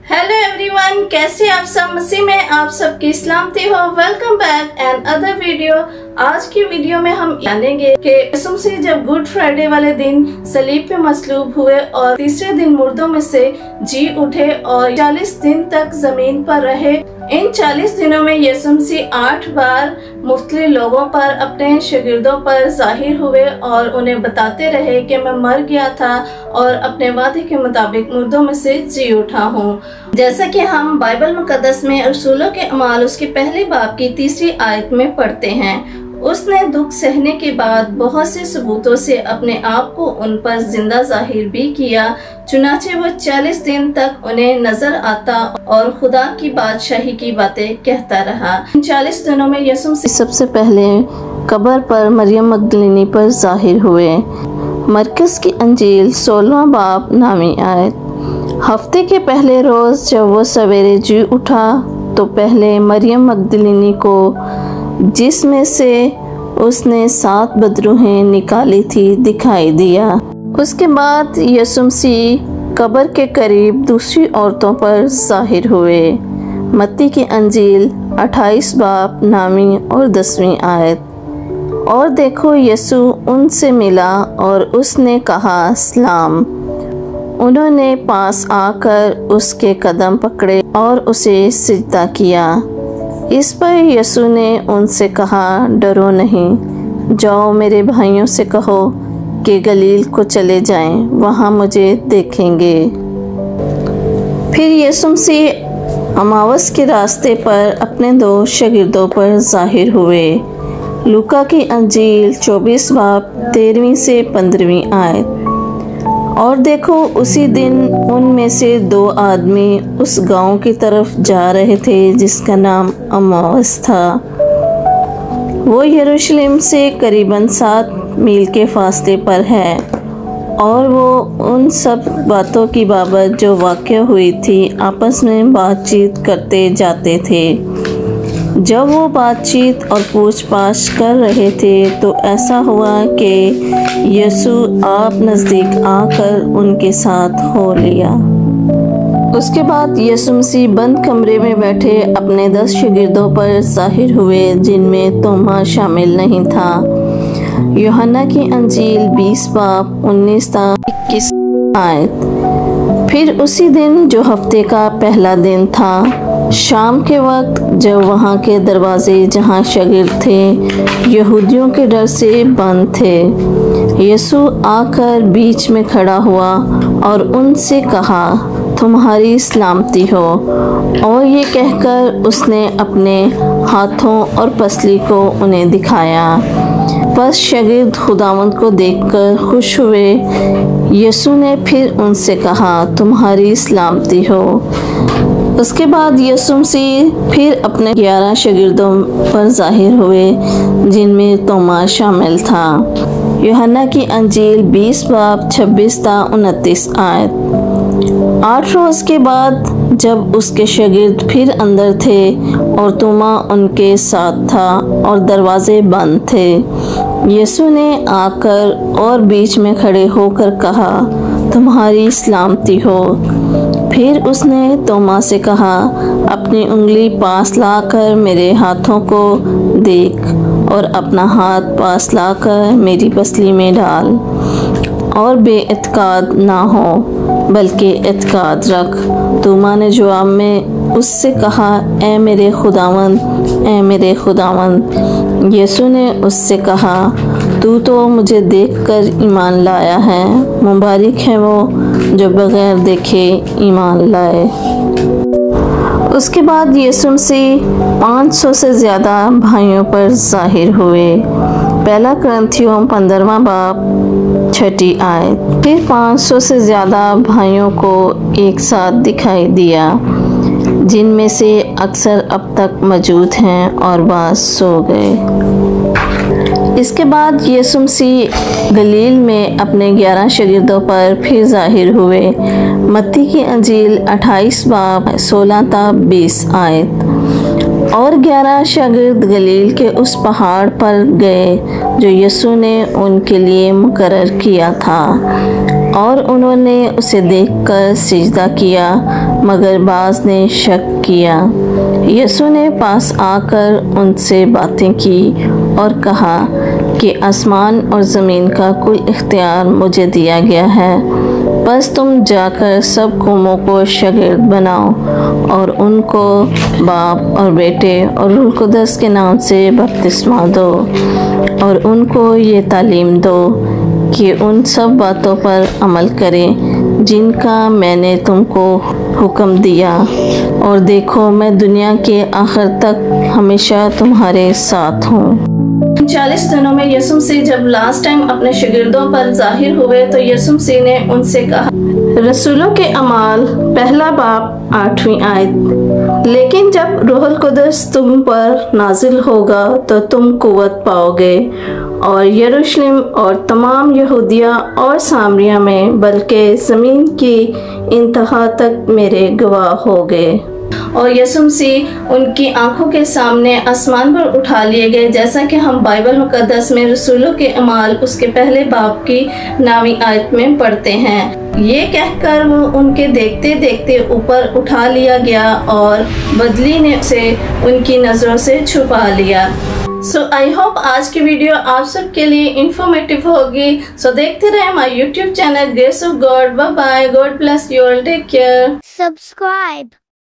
Hello everyone, कैसे आप सब? मसीह में आप सबकी सलामती हो। Welcome back and other video. आज की वीडियो में हम जानेंगे कि यीशु मसीह जब गुड फ्राइडे वाले दिन सलीब पे मसलूब हुए और तीसरे दिन मुर्दों में से जी उठे और 40 दिन तक जमीन पर रहे। इन 40 दिनों में यीशु मसीह 8 बार मुख्तलिफ लोगों पर, अपने शागिर्दों पर जाहिर हुए और उन्हें बताते रहे कि मैं मर गया था और अपने वादे के मुताबिक मुर्दों में से जी उठा हूँ। जैसा कि हम बाइबल मुकद्दस में रसूलों के अमाल उसके पहले बाब की 3री आयत में पढ़ते हैं, उसने दुख सहने के बाद बहुत से सबूतों से अपने आप को उन पर जिंदा जाहिर भी किया। चुनाचे वो 40 दिन तक उन्हें नजर आता और खुदा की बादशाही की बातें कहता रहा। इन 40 दिनों में यीशु मसीह सबसे पहले कब्र पर मरियम मगदलीनी पर जाहिर हुए। मरकज़ की अंजील 16वां बाब नामी आयत। हफ्ते के पहले रोज जब वो सवेरे जी उठा तो पहले मरियम मगदलीनी को, जिसमें से उसने 7 बदरूहें निकाली थी, दिखाई दिया। उसके बाद यीशु मसीह कब्र के करीब दूसरी औरतों पर जाहिर हुए। मत्ती की अंजील 28 बाब नामी और 10वीं आयत। और देखो, यीशु उनसे मिला और उसने कहा सलाम। उन्होंने पास आकर उसके कदम पकड़े और उसे सिजदा किया। इस पर यीशु ने उनसे कहा, डरो नहीं, जाओ मेरे भाइयों से कहो कि गलील को चले जाएं, वहाँ मुझे देखेंगे। फिर यीशु मसीह अमावस के रास्ते पर अपने 2 शागिर्दों पर जाहिर हुए। लूका की अंजील 24 बाब 13वीं से 15वीं आयत। और देखो, उसी दिन उनमें से 2 आदमी उस गांव की तरफ जा रहे थे जिसका नाम अमावस था। वो यरूशलेम से करीबन 7 मील के फासले पर है और वो उन सब बातों की बाबत जो वाक़या हुई थी आपस में बातचीत करते जाते थे। जब वो बातचीत और पूछताछ कर रहे थे तो ऐसा हुआ कि यीशु आप नज़दीक आकर उनके साथ हो लिया। उसके बाद यीशु मसीह बंद कमरे में बैठे अपने 10 शागिर्दों पर जाहिर हुए, जिनमें तोमा शामिल नहीं था। यूहन्ना की अंजील 20 बाब 19 ता 21 आयत। फिर उसी दिन जो हफ्ते का पहला दिन था, शाम के वक्त, जब वहाँ के दरवाजे जहाँ शागिर्द थे यहूदियों के डर से बंद थे, यीशु आकर बीच में खड़ा हुआ और उनसे कहा, तुम्हारी सलामती हो। और ये कहकर उसने अपने हाथों और पसली को उन्हें दिखाया। बस शागिर्द खुदावंद को देखकर खुश हुए। यीशु ने फिर उनसे कहा, तुम्हारी सलामती हो। उसके बाद यीशु मसीह फिर अपने 11 शागिर्दों पर जाहिर हुए, जिनमें तोमा शामिल था। यूहन्ना की अंजील 20 बाब 26 ता 29 आयत। 8 रोज़ के बाद जब उसके शागिर्द फिर अंदर थे और तोमा उनके साथ था और दरवाजे बंद थे, यीशु ने आकर और बीच में खड़े होकर कहा, तुम्हारी सलामती हो। फिर उसने तोमा से कहा, अपनी उंगली पास लाकर मेरे हाथों को देख और अपना हाथ पास लाकर मेरी पसली में डाल और बेइत्काद ना हो बल्कि इत्काद रख। तोमा ने जवाब में उससे कहा, ए मेरे खुदावंद, ए मेरे खुदावंद। यीशु ने उससे कहा, तू तो मुझे देखकर ईमान लाया है। मुबारक है वो जो बगैर देखे ईमान लाए। उसके बाद यीशु मसीह 500 से ज़्यादा भाइयों पर जाहिर हुए। पहला कुरिन्थियों 15वां बाब 6ठी आयत। फिर 500 से ज़्यादा भाइयों को एक साथ दिखाई दिया, जिनमें से अक्सर अब तक मौजूद हैं और बाज़ सो गए। इसके बाद यीशु मसीह गलील में अपने 11 शागिर्दों पर फिर जाहिर हुए। मत्ती की अंजील 28 बाब 16 ता 20 आयत। और 11 शागिर्द गलील के उस पहाड़ पर गए जो यीशु ने उनके लिए मुकर्रर किया था। और उन्होंने उसे देखकर सिजदा किया, मगर बाज ने शक किया। यसु ने पास आकर उनसे बातें की और कहा कि आसमान और ज़मीन का कुल इख्तियार मुझे दिया गया है, बस तुम जाकर सब कौमों को शागिर्द बनाओ और उनको बाप और बेटे और रूह कुदस के नाम से बपतिस्मा दो और उनको ये तालीम दो कि उन सब बातों पर अमल करें जिनका मैंने तुमको हुक्म दिया, और देखो मैं दुनिया के आखिर तक हमेशा तुम्हारे साथ हूँ। 40 दिनों में यसु मसीह जब लास्ट टाइम अपने शागिर्दों पर जाहिर हुए तो यसु मसीह ने उनसे कहा, रसूलों के अमाल पहला बाब 8वीं आयत, लेकिन जब रूहुल कुदस तुम पर नाजिल होगा तो तुम कुव्वत पाओगे और यरूशलेम और तमाम यहूदिया और सामरिया में बल्कि ज़मीन की इंतहा तक मेरे गवाह होगे। और यसु मसीह उनकी आंखों के सामने आसमान पर उठा लिए गए, जैसा कि हम बाइबल मुकद्दस में रसूलों के अमाल उसके पहले बाब की 9वीं आयत में पढ़ते हैं। ये कहकर वो उनके देखते देखते ऊपर उठा लिया गया और बदली ने उसे उनकी नज़रों से छुपा लिया। सो आई होप आज की वीडियो आप सबके लिए इंफॉर्मेटिव होगी। सो देखते रहे हमारे YouTube channel grace of God. Bye bye, God bless you all, take care, subscribe